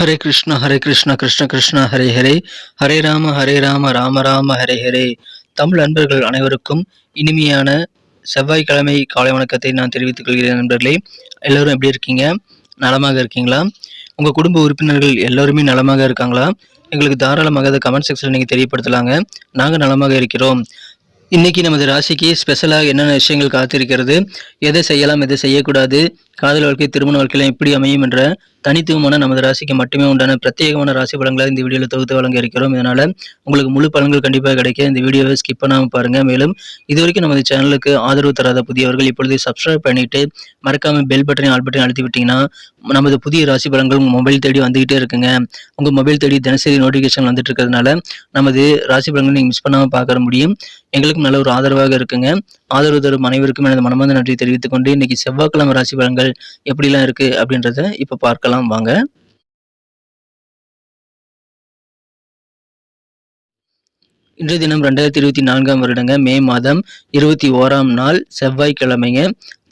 ஹரே கிருஷ்ணா கிருஷ்ண கிருஷ்ணா ஹரே ஹரே, ஹரே ராம ராம ராம ஹரே ஹரே. தமிழ் நண்பர்கள் அனைவருக்கும் இனிமையான செவ்வாய்க்கிழமை காலை வணக்கத்தை நான் தெரிவித்துக் கொள்கிறேன். நண்பர்களே, எல்லோரும் எப்படி இருக்கீங்க? நலமாக இருக்கீங்களா? உங்கள் குடும்ப உறுப்பினர்கள் எல்லோருமே நலமாக இருக்காங்களா? எங்களுக்கு தாராளமாக அதை கமெண்ட் செக்ஷனில் நீங்கள் தெரியப்படுத்தலாங்க. நாங்கள் நலமாக இருக்கிறோம். இன்னைக்கு நமது ராசிக்கு ஸ்பெஷலாக என்னென்ன விஷயங்கள் காத்திருக்கிறது, எதை செய்யலாம் எதை செய்யக்கூடாது, காதல் வாழ்க்கை திருமண வாழ்க்கையில் எப்படி அமையும் என்ற தனித்துவமான நமது ராசிக்கு மட்டுமே உண்டான பிரத்யேகமான ராசி பலன்களை இந்த வீடியோவில் தொகுத்து வழங்க இருக்கிறோம். இதனால உங்களுக்கு முழு பலன்கள் கண்டிப்பாக கிடைக்க இந்த வீடியோவை ஸ்கிப் பண்ணாமல் பாருங்க. மேலும் இதுவரைக்கும் நமது சேனலுக்கு ஆதரவு தராத புதியவர்கள் இப்பொழுது சப்ஸ்கிரைப் பண்ணிட்டு மறக்காம பெல் பட்டனை ஆல் பட்டனை அழுத்தி விட்டீங்கன்னா நமது புதிய ராசி பலன்கள் உங்கள் மொபைல் தேடி வந்துகிட்டே இருக்குங்க. உங்கள் மொபைல் தேடி தினசரி நோட்டிஃபிகேஷன் வந்துட்டு இருக்கிறதுனால நமது ராசி பலன்கள் நீங்கள் மிஸ் பண்ணாமல் பார்க்க முடியும். எங்களுக்கும் நல்ல ஒரு ஆதரவாக இருக்குங்க. ஆதரவு தரும் அனைவருக்கும் எனது மனமார்ந்த நன்றி தெரிவித்துக் கொண்டு இன்னைக்கு செவ்வாய்க்கிழமை ராசி பலன்கள் எப்படிலாம் இருக்கு அப்படின்றத இப்ப பார்க்கலாம் வாங்க. இன்றைய தினம் 2024 வருடங்க மே மாதம் 21ஆம் நாள் செவ்வாய்க்கிழமைங்க.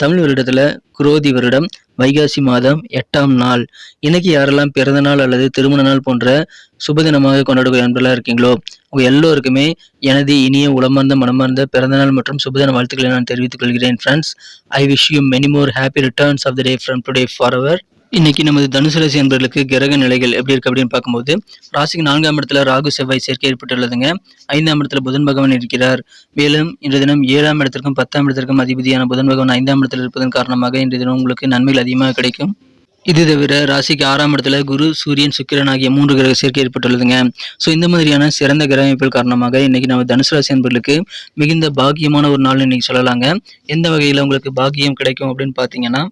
தமிழ் வருடத்துல குரோதி வருடம் வைகாசி மாதம் 8ஆம் நாள். இன்னைக்கு யாரெல்லாம் பிறந்த நாள் அல்லது திருமண நாள் போன்ற சுபதினமாக கொண்டாடக்கூடிய நண்பர்களாக இருக்கீங்களோ உங்க எல்லோருக்குமே எனது இனிய உளமார்ந்த மனமார்ந்த பிறந்தநாள் மற்றும் சுபதின வாழ்த்துக்களை நான் தெரிவித்துக் கொள்கிறேன். Friends, I wish you many more happy returns of the day from today forever. இன்னைக்கு நமது தனுசு ராசி என்பவர்களுக்கு கிரக நிலைகள் எப்படி இருக்கு அப்படின்னு பார்க்கும்போது, ராசிக்கு 4ஆம் இடத்துல ராகு செவ்வாய் சேர்க்கை ஏற்பட்டுள்ளதுங்க. 5ஆம் இடத்துல புதன் பகவான் இருக்கிறார். மேலும் இன்றைய தினம் 7ஆம் இடத்திற்கும் 10ஆம் இடத்திற்கும் அதிபதியான புதன் பகவான் 5ஆம் இடத்தில் இருப்பதன் காரணமாக இன்றைய தினம் உங்களுக்கு நன்மைகள் அதிகமாக கிடைக்கும். இது தவிர ராசிக்கு 6ஆம் இடத்துல குரு, சூரியன், சுக்கிரன் ஆகிய 3 கிரக சேர்க்கை ஏற்பட்டுள்ளதுங்க. ஸோ இந்த மாதிரியான சிறந்த கிரக அமைப்புகள் காரணமாக இன்னைக்கு நம்ம தனுசு ராசி என்பவர்களுக்கு மிகுந்த பாக்கியமான ஒரு நாள் இன்னைக்கு சொல்லலாங்க. எந்த வகையில் உங்களுக்கு பாக்கியம் கிடைக்கும் அப்படின்னு பார்த்தீங்கன்னா,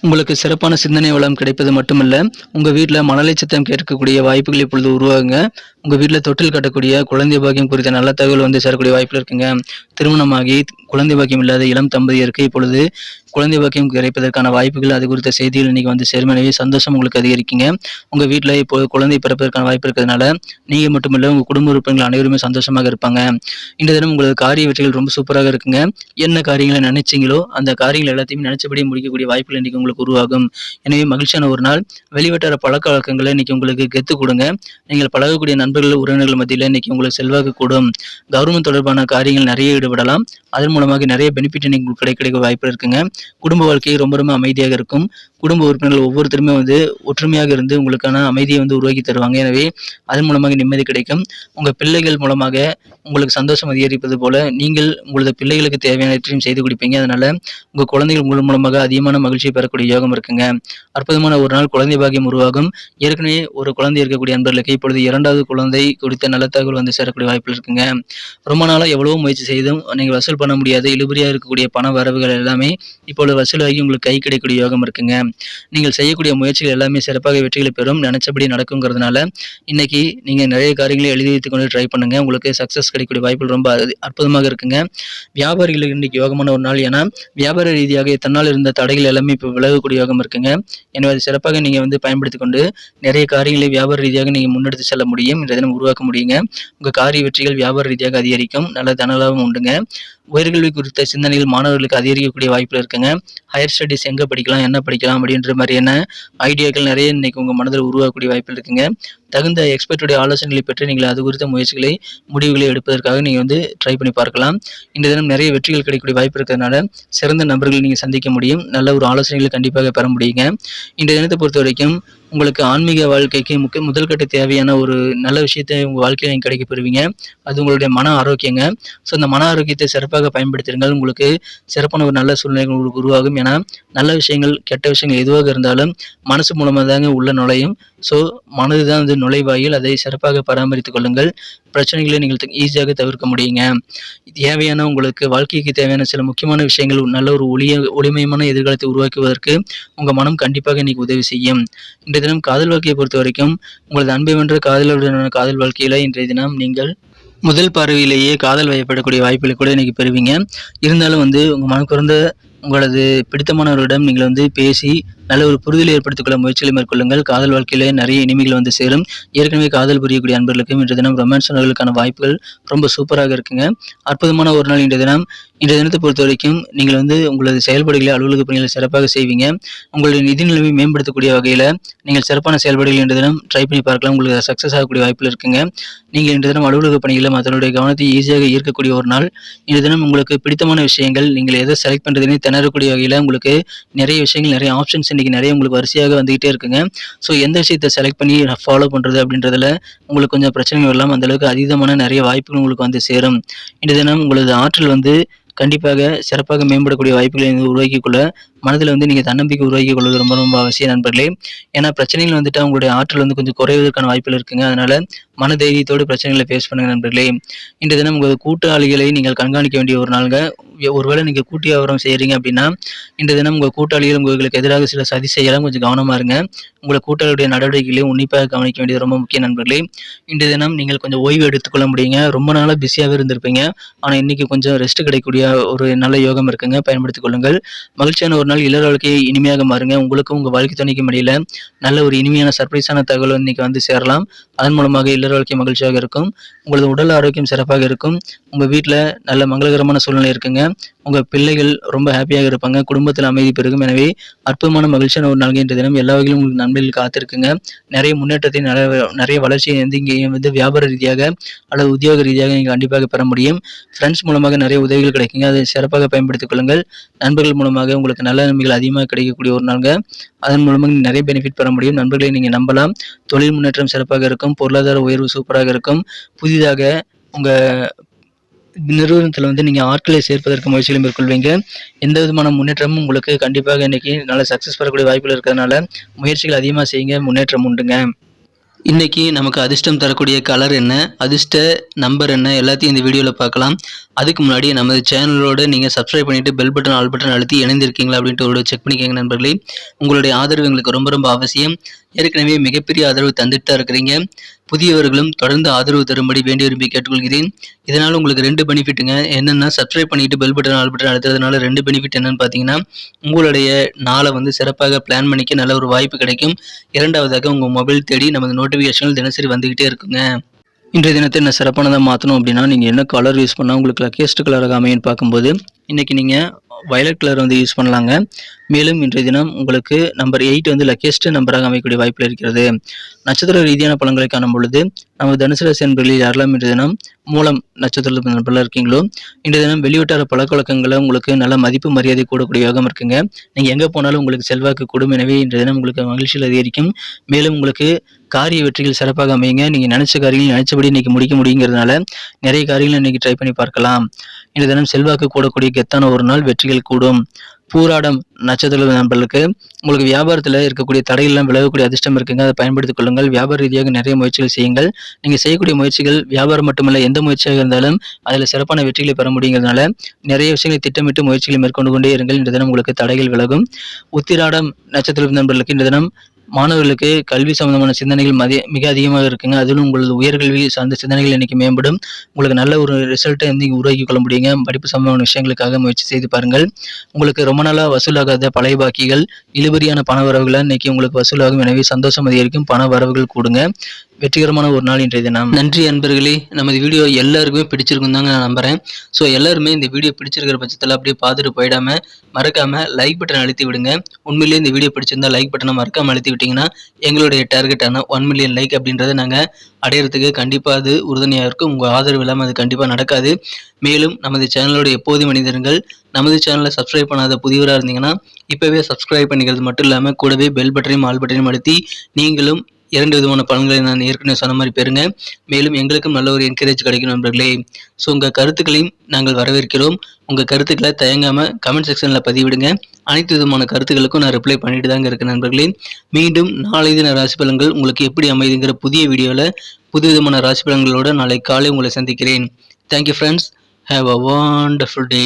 உங்களுக்கு சிறப்பான சிந்தனை வளம் கிடைப்பது மட்டுமல்ல, உங்கள் வீட்டில் மழலை சத்தம் கேட்கக்கூடிய வாய்ப்புகள் இப்பொழுது உருவாகுங்க. உங்கள் வீட்டில் தொட்டில் கட்டக்கூடிய குழந்தை பாக்கியம் குறித்த நல்ல தகவல் வந்து சேரக்கூடிய வாய்ப்புகள் இருக்குங்க. திருமணமாகி குழந்தை பாக்கியம் இல்லாத இளம் தம்பதியருக்கு இப்பொழுது குழந்தை பாக்கியம் கிடைப்பதற்கான வாய்ப்புகள், அது குறித்த செய்திகள் இன்னைக்கு வந்து சேரும். எனவே சந்தோஷம் உங்களுக்கு அதிகரிக்குங்க. உங்கள் வீட்டில் இப்போ குழந்தை பிறப்பதற்கான வாய்ப்பு இருக்கிறதுனால நீங்கள் மட்டுமல்ல உங்கள் குடும்ப உறுப்பினர்கள் அனைவருமே சந்தோஷமாக இருப்பாங்க. இந்த தினம் உங்களுக்கு காரிய வெற்றிகள் ரொம்ப சூப்பராக இருக்குங்க. என்ன காரியங்களை நினைச்சீங்களோ அந்த காரியங்கள் எல்லாத்தையுமே நினைச்சபடி முடிக்கக்கூடிய வாய்ப்புகள் இன்னைக்கு உங்களுக்கு உருவாகும். எனவே மகிழ்ச்சியான ஒரு நாள். வெளிவட்டார பழக்க வழக்கங்களை இன்னைக்கு உங்களுக்கு கெத்து கொடுங்க. நீங்கள் பழகக்கூடிய நண்பர்கள் உறவினர்கள் மத்தியில் இன்னைக்கு உங்களுக்கு செல்வாக்கு கூடும். கவர்மெண்ட் தொடர்பான காரியங்கள் நிறைய ஈடுபடலாம். அதன் மூலமாக நிறைய பெனிஃபிட் இன்னைக்கு கிடைக்க வாய்ப்பு இருக்குங்க. குடும்ப வாழ்க்கை ரொம்ப ரொம்ப அமைதியாக இருக்கும். குடும்ப உறுப்பினர்கள் ஒவ்வொருத்தருமே வந்து ஒற்றுமையாக இருந்து உங்களுக்கான அமைதியை வந்து உருவாக்கி தருவாங்க. எனவே அதன் மூலமாக நிம்மதி கிடைக்கும். உங்கள் பிள்ளைகள் மூலமாக உங்களுக்கு சந்தோஷம் அதிகரிப்பது போல நீங்கள் உங்களது பிள்ளைகளுக்கு தேவையானவற்றையும் செய்து கொடுப்பீங்க. அதனால உங்கள் குழந்தைகள் உங்கள் மூலமாக அதிகமான மகிழ்ச்சியை பெறக்கூடிய யோகம் இருக்குங்க. அற்புதமான ஒரு நாள். குழந்தை பாக்கியம் உருவாகும். ஏற்கனவே ஒரு குழந்தை இருக்கக்கூடிய நண்பர்களுக்கு இப்பொழுது 2வது குழந்தை குறித்த நல்ல தகவல் வந்து சேரக்கூடிய வாய்ப்புகள் இருக்குங்க. ரொம்ப நாளாக எவ்வளவோ முயற்சி செய்தும் நீங்கள் வசூல் பண்ண முடியாத இழுபறியாக இருக்கக்கூடிய பண வரவுகள் எல்லாமே இப்பொழுது வசூலாகி உங்களுக்கு கை கிடைக்கக்கூடிய யோகம் இருக்குங்க. நீங்கள் செய்யக்கூடிய முயற்சிகள் எல்லாமே சிறப்பாக வெற்றிகளை பெறும். நினைச்சபடி நடக்குங்கிறதுனால இன்னைக்கு நீங்கள் நிறைய காரியங்களை எழுதி வைத்துக் கொண்டு ட்ரை பண்ணுங்க. உங்களுக்கு சக்ஸஸ் கிடைக்கக்கூடிய வாய்ப்புகள் ரொம்ப அற்புதமாக இருக்குங்க. வியாபாரிகளுக்கு இன்னைக்கு யோகமான ஒரு நாள். ஏன்னா வியாபார ரீதியாக தன்னால் இருந்த தடைகள் எல்லாமே இப்போ விலகக்கூடிய யோகம் இருக்குங்க. எனவே அது சிறப்பாக நீங்கள் வந்து பயன்படுத்திக் கொண்டு நிறைய காரியங்களை வியாபார ரீதியாக நீங்கள் முன்னெடுத்து செல்ல முடியும். இன்றைய தினம் உருவாக்க முடியுங்க. உங்கள் காரிய வெற்றிகள் வியாபார ரீதியாக அதிகரிக்கும். நல்ல தனலாபம் உண்டுங்க. உயர்கல்வி குறித்த சிந்தனைகள் மாணவர்களுக்கு அதிகரிக்கக்கூடிய வாய்ப்புகள் இருக்குங்க. ஹையர் ஸ்டடீஸ் எங்கே படிக்கலாம், என்ன படிக்கலாம் அப்படின்ற மாதிரியான ஐடியாக்கள் நிறைய இன்னைக்கு உங்கள் மனதில் உருவாக்கக்கூடிய வாய்ப்புகள் இருக்குங்க. தகுந்த எக்ஸ்பர்ட்டுடைய ஆலோசனைகளை பெற்று நீங்கள் அது குறித்த முயற்சிகளை முடிவுகளை எடுப்பதற்காக நீங்கள் வந்து ட்ரை பண்ணி பார்க்கலாம். இந்த தினம் நிறைய வெற்றிகள் கிடைக்கக்கூடிய வாய்ப்பு இருக்கிறதுனால சிறந்த நபர்களை நீங்கள் சந்திக்க முடியும். நல்ல ஒரு ஆலோசனைகளை கண்டிப்பாக பெற முடியுங்க. இந்த தினத்தை பொறுத்த வரைக்கும் உங்களுக்கு ஆன்மீக வாழ்க்கைக்கு முதல் கட்ட தேவையான ஒரு நல்ல விஷயத்தை உங்கள் வாழ்க்கையில் நீங்கள் கிடைக்க பெறுவீங்க. அது உங்களுடைய மன ஆரோக்கியங்க. ஸோ அந்த மன ஆரோக்கியத்தை சிறப்பாக பயன்படுத்திடுங்கள். உங்களுக்கு சிறப்பான ஒரு நல்ல சூழ்நிலைகள் உங்களுக்கு உருவாகும். ஏன்னா நல்ல விஷயங்கள் கெட்ட விஷயங்கள் எதுவாக இருந்தாலும் மனசு மூலமாக தாங்க உள்ள நுழையும். ஸோ மனது தான் வந்து நுழைவாயில். அதை சிறப்பாக பராமரித்துக் கொள்ளுங்கள். பிரச்சனைகளை நீங்கள் ஈஸியாக தவிர்க்க முடியுங்க. தேவையான உங்களுக்கு வாழ்க்கைக்கு தேவையான சில முக்கியமான விஷயங்கள் நல்ல ஒரு ஒளிமயமான எதிர்காலத்தை உருவாக்குவதற்கு உங்கள் மனம் கண்டிப்பாக இன்னைக்கு உதவி செய்யும். இன்றைய தினம் காதல் வாழ்க்கையை பொறுத்த வரைக்கும் உங்களது அன்பை வென்ற காதலருடனான காதல் வாழ்க்கையில இன்றைய தினம் நீங்கள் முதல் பார்வையிலேயே காதல் வயப்படக்கூடிய வாய்ப்புகளை கூட இன்னைக்கு பெறுவீங்க. இருந்தாலும் வந்து உங்கள் மனம் குறைந்த உங்களது பிடித்தமானவர்களிடம் நீங்கள் வந்து பேசி நல்ல ஒரு புரிதலை ஏற்படுத்திக் கொள்ள முயற்சிகளை மேற்கொள்ளுங்கள். காதல் வாழ்க்கையிலே நிறைய இனிமைகள் வந்து சேரும். ஏற்கனவே காதல் புரியக்கூடிய அன்பர்களுக்கும் இன்றைய தினம் ரொமான்ஸ் உணர்வுகளுக்கான வாய்ப்புகள் ரொம்ப சூப்பராக இருக்குங்க. அற்புதமான ஒரு நாள் இன்றைய தினம். இன்றைய தினத்தை பொறுத்த வரைக்கும் நீங்கள் வந்து உங்களது செயல்பாடுகளை அலுவலக பணிகளை சிறப்பாக செய்வீங்க. உங்களுடைய நிதி நிலைமை மேம்படுத்தக்கூடிய வகையில் நீங்கள் சிறப்பான செயல்பாடுகள் இன்றைய தினம் ட்ரை பண்ணி பார்க்கலாம். உங்களுக்கு சக்ஸஸ் ஆகக்கூடிய வாய்ப்புகள் இருக்குங்க. நீங்கள் இன்றைய தினம் அலுவலக பணிகளை மற்றவருடைய கவனத்தை ஈஸியாக ஈர்க்கக்கூடிய ஒரு நாள். இன்றைய தினம் உங்களுக்கு பிடித்தமான விஷயங்கள், நீங்கள் எதை செலக்ட் பண்ணுறதுனே திணறக்கூடிய வகையில் உங்களுக்கு நிறைய விஷயங்கள், நிறைய ஆப்ஷன்ஸ் இன்றைக்கி நிறைய உங்களுக்கு வரிசையாக வந்துகிட்டே இருக்குங்க. ஸோ எந்த விஷயத்தை செலக்ட் பண்ணி ஃபாலோ பண்ணுறது அப்படின்றதுல உங்களுக்கு கொஞ்சம் பிரச்சனைகள் வரலாம். அந்தளவுக்கு அதீதமான நிறைய வாய்ப்புகள் உங்களுக்கு வந்து சேரும். இன்றைய தினம் உங்களது ஆற்றல் வந்து கண்டிப்பாக சிறப்பாக மேம்படக்கூடிய வாய்ப்புகளை உருவாக்கிக் கொள்ள மனதில் வந்து நீங்கள் தன்னம்பிக்கை உருவாக்கிக் கொள்வது ரொம்ப ரொம்ப அவசியம் நண்பர்களே. ஏன்னா பிரச்சனைகள் வந்துட்டு அவங்களுடைய ஆற்றல் வந்து கொஞ்சம் குறைவதற்கான வாய்ப்புகள் இருக்குங்க. அதனால மன தைரியத்தோடு பிரச்சனைகளை ஃபேஸ் பண்ணுங்க நண்பர்களே. இன்றைய தினம் உங்கள் கூட்டாளிகளை நீங்கள் கண்காணிக்க வேண்டிய ஒரு நாளுங்க. ஒருவேளை நீங்கள் கூட்டு வியாபாரம் செய்கிறீங்க அப்படின்னா இன்றைய தினம் உங்கள் கூட்டாளிகள் உங்களுக்கு எதிராக சில சதி செய்யலாம். கொஞ்சம் கவனமாக இருங்க. உங்களை கூட்டாளியுடைய நடவடிக்கைகளையும் உன்னிப்பாக கவனிக்க வேண்டியது ரொம்ப முக்கிய நண்பர்களே. இன்றைய தினம் நீங்கள் கொஞ்சம் ஓய்வு எடுத்துக்கொள்ள முடியுங்க. ரொம்ப நாளாக பிஸியாகவே இருந்திருப்பீங்க. ஆனால் இன்னைக்கு கொஞ்சம் ரெஸ்ட் கிடைக்கக்கூடிய ஒரு நல்ல யோகம் இருக்குங்க. பயன்படுத்திக் கொள்ளுங்கள். மகிழ்ச்சியான ஒரு நாள். இல்லற வாழ்க்கையை இனிமையாக மாறுங்க. உங்களுக்கும் உங்கள் வாழ்க்கை துணைக்கும் இடையில நல்ல ஒரு இனிமையான சர்ப்ரைஸான தகவல் இன்னைக்கு வந்து சேரலாம். அதன் மூலமாக இல்லற வாழ்க்கை மகிழ்ச்சியாக இருக்கும். உங்களது உடல் ஆரோக்கியம் சிறப்பாக இருக்கும். உங்கள் வீட்டில் நல்ல மங்களகரமான சூழ்நிலை இருக்குங்க. உங்கள் பிள்ளைகள் ரொம்ப ஹாப்பியாக இருப்பாங்க. குடும்பத்தில் அமைதி பெருகும். எனவே அற்புதமான மகிழ்ச்சியான ஒரு நாள் இன்றைய தினம். எல்லா வகையிலும் உங்களுக்கு நன்மைகள் காத்திருக்குங்க. நிறைய முன்னேற்றத்தை நிறைய வளர்ச்சியை வந்து இங்கே வந்து வியாபார ரீதியாக அல்லது உத்தியோக ரீதியாக நீங்கள் கண்டிப்பாக பெற முடியும். ஃப்ரெண்ட்ஸ் மூலமாக நிறைய உதவிகள் கிடைக்குங்க. அதை சிறப்பாக பயன்படுத்திக் கொள்ளுங்கள். நண்பர்கள் மூலமாக உங்களுக்கு நல்ல நன்மைகள் அதிகமாக கிடைக்கக்கூடிய ஒரு நாளுங்க. அதன் மூலமாக நிறைய பெனிஃபிட் பெற முடியும். நண்பர்களை நீங்கள் நம்பலாம். தொழில் முன்னேற்றம் சிறப்பாக இருக்கும். பொருளாதார உயர்வு சூப்பராக இருக்கும். புதிதாக உங்கள் நிறுவனத்தில் வந்து நீங்கள் ஆட்களை சேர்ப்பதற்கு முயற்சிகளை மேற்கொள்வீங்க. எந்த விதமான முன்னேற்றமும் உங்களுக்கு கண்டிப்பாக இன்னைக்கு நல்ல சக்ஸஸ் பெறக்கூடிய வாய்ப்புகள் இருக்கிறதுனால முயற்சிகள் அதிகமாக செய்யுங்க. முன்னேற்றம் உண்டுங்க. இன்னைக்கு நமக்கு அதிர்ஷ்டம் தரக்கூடிய கலர் என்ன, அதிர்ஷ்ட நம்பர் என்ன, எல்லாத்தையும் இந்த வீடியோவில் பார்க்கலாம். அதுக்கு முன்னாடி நமது சேனலோட நீங்கள் சப்ஸ்கிரைப் பண்ணிவிட்டு பெல் பட்டன் ஆல் பட்டன் அழுத்தி இணைந்திருக்கீங்களா அப்படின்ட்டு ஒரு செக் பண்ணிக்கோங்க நண்பர்களே. உங்களுடைய ஆதரவு எங்களுக்கு ரொம்ப ரொம்ப அவசியம். ஏற்கனவே மிகப்பெரிய ஆதரவு தந்துட்டு தான் இருக்கிறீங்க. புதியவர்களும் தொடர்ந்து ஆதரவு தரும்படி வேண்டி விரும்பி கேட்டுக்கொள்கிறேன். இதனால் உங்களுக்கு 2 பெனிஃபிட்டுங்க. என்னென்னா சப்ஸ்கிரைப் பண்ணிட்டு பெல் பட்டன் ஆல் பட்டன் அழுத்துறதுனால 2 பெனிஃபிட் என்னன்னு பார்த்தீங்கன்னா, உங்களுடைய நாளை வந்து சிறப்பாக பிளான் பண்ணிக்க நல்ல ஒரு வாய்ப்பு கிடைக்கும். இரண்டாவதாக உங்கள் மொபைல் தேடி நமது நோட்டிஃபிகேஷன்கள் தினசரி வந்துக்கிட்டே இருக்குங்க. இன்றைய தினத்தை என்ன சிறப்பானதாக மாற்றணும் அப்படின்னா, நீங்கள் என்ன கலர் யூஸ் பண்ணால் உங்களுக்கு லக்கியஸ்ட் கலராக அமையுன்னு பார்க்கும்போது இன்றைக்கி நீங்கள் வயலட் கலர் வந்து யூஸ் பண்ணலாங்க. மேலும் இன்றைய தினம் உங்களுக்கு நம்பர் 8 வந்து லக்கியஸ்ட் நம்பராக அமைக்கக்கூடிய வாய்ப்பில் இருக்கிறது. நட்சத்திர ரீதியான பலன்களை காணும் பொழுது நம்ம தனுசு ராசி நண்பர்களில் யாரெல்லாம் இன்றைய தினம் மூலம் நட்சத்திரத்தில் நண்பர்களாக இருக்கீங்களோ இன்றைய தினம் வெளிவட்டார பழக்கவழக்கங்களை உங்களுக்கு நல்ல மதிப்பு மரியாதை கூடக்கூடிய யோகம் இருக்குங்க. நீங்கள் எங்கே போனாலும் உங்களுக்கு செல்வாக்கு கூடும். எனவே இன்றைய தினம் உங்களுக்கு மகிழ்ச்சியில் அதிகரிக்கும். மேலும் உங்களுக்கு காரிய வெற்றிகள் சிறப்பாக அமையுங்க. நீங்கள் நினைச்ச காரியங்கள் நினைச்சபடி இன்னைக்கு முடிக்க முடியுங்கிறதுனால நிறைய காரியங்கள் இன்னைக்கு ட்ரை பண்ணி பார்க்கலாம். இன்றைய தினம் செல்வாக்கு கூடக்கூடிய கெத்தான ஒரு நாள். வெற்றிகள் கூடும். பூராடம் நட்சத்திர நண்பர்களுக்கு உங்களுக்கு வியாபாரத்தில் இருக்கக்கூடிய தடையெல்லாம் விலகக்கூடிய அதிர்ஷ்டம் இருக்குங்க. அதை பயன்படுத்திக் கொள்ளுங்கள். வியாபார ரீதியாக நிறைய முயற்சிகள் செய்யுங்கள். நீங்கள் செய்யக்கூடிய முயற்சிகள் வியாபாரம் மட்டுமல்ல, எந்த முயற்சியாக இருந்தாலும் அதில் சிறப்பான வெற்றிகளை பெற முடியுங்கிறதுனால நிறைய விஷயங்களை திட்டமிட்டு முயற்சிகளை மேற்கொண்டு கொண்டே இருங்கள். இந்த தினம் உங்களுக்கு தடைகள் விலகும். உத்திராடம் நட்சத்திர நண்பர்களுக்கு இந்த தினம் மாணவர்களுக்கு கல்வி சம்பந்தமான சிந்தனைகள் மிக அதிகமாக இருக்குங்க. அதிலும் உங்களது உயர்கல்வி சார்ந்த சிந்தனைகள் இன்னைக்கு மேம்படும். உங்களுக்கு நல்ல ஒரு ரிசல்ட்டை வந்து உருவாக்கி கொள்ள முடியுங்க. படிப்பு சம்பந்தமான விஷயங்களுக்காக முயற்சி செய்து பாருங்கள். உங்களுக்கு ரொம்ப நாளாக வசூலாகாத பழைய பாக்கிகள், இழுபறியான பண வரவுகளை இன்னைக்கு உங்களுக்கு வசூலாகும். எனவே சந்தோஷம் அதிகரிக்கும். பண வரவுகள் கூடுங்க. வெற்றிகரமான ஒரு நாள் இன்றைய தினம். நன்றி அன்பர்களே. நமது வீடியோ எல்லாருக்குமே பிடிச்சிருக்கும் தாங்க நான் நம்புறேன். ஸோ எல்லாருமே இந்த வீடியோ பிடிச்சிருக்கிற பட்சத்தில் அப்படியே பார்த்துட்டு போயிடாம மறக்காம லைக் பட்டன் அழுத்தி விடுங்க. உண்மையிலேயே இந்த வீடியோ பிடிச்சிருந்தா லைக் பட்டனை மறக்காம அழுத்தி விட்டீங்கன்னா எங்களுடைய டார்கெட்டான 1 மில்லியன் லைக் அப்படின்றத நாங்கள் அடையிறதுக்கு கண்டிப்பாக அது உறுதுணையாக இருக்கும். உங்கள் ஆதரவு இல்லாமல் அது கண்டிப்பாக நடக்காது. மேலும் நமது சேனலோட எப்போதும் மனிதர்கள் நமது சேனலை சப்ஸ்கிரைப் பண்ணாத புதியவராக இருந்தீங்கன்னா இப்போவே சப்ஸ்கிரைப் பண்ணிக்கிறது மட்டும் இல்லாமல் கூடவே பெல் பட்டனையும் ஆல் பட்டனையும் அழுத்தி நீங்களும் 2 விதமான பலன்களை நான் ஏற்கனவே சொன்ன மாதிரி பெறுங்க. மேலும் எங்களுக்கும் நல்ல ஒரு என்கரேஜ் கிடைக்கும் நண்பர்களே. ஸோ உங்கள் கருத்துக்களையும் நாங்கள் வரவேற்கிறோம். உங்கள் கருத்துக்களை தயங்காமல் கமெண்ட் செக்ஷனில் பதிவிடுங்க. அனைத்து விதமான கருத்துக்களுக்கும் நான் ரிப்ளை பண்ணிட்டு தாங்க இருக்கேன் நண்பர்களே. மீண்டும் நாளை தின ராசி பலன்கள் உங்களுக்கு எப்படி அமைதுங்கிற புதிய வீடியோவில் புது விதமான ராசி பலன்களோடு நாளை காலை உங்களை சந்திக்கிறேன். Thank you friends. Have a wonderful day.